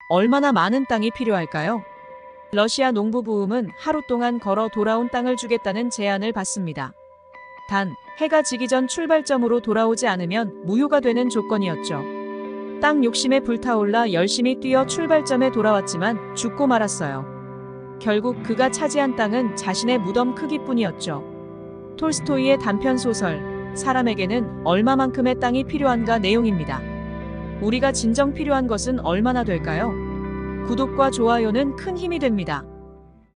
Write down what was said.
얼마나 많은 땅이 필요할까요? 러시아 농부 부흥은 하루 동안 걸어 돌아온 땅을 주겠다는 제안을 받습니다. 단, 해가 지기 전 출발점으로 돌아오지 않으면 무효가 되는 조건이었죠. 땅 욕심에 불타올라 열심히 뛰어 출발점에 돌아왔지만 죽고 말았어요. 결국 그가 차지한 땅은 자신의 무덤 크기뿐이었죠. 톨스토이의 단편 소설 사람에게는 얼마만큼의 땅이 필요한가 내용입니다. 우리가 진정 필요한 것은 얼마나 될까요? 구독과 좋아요는 큰 힘이 됩니다.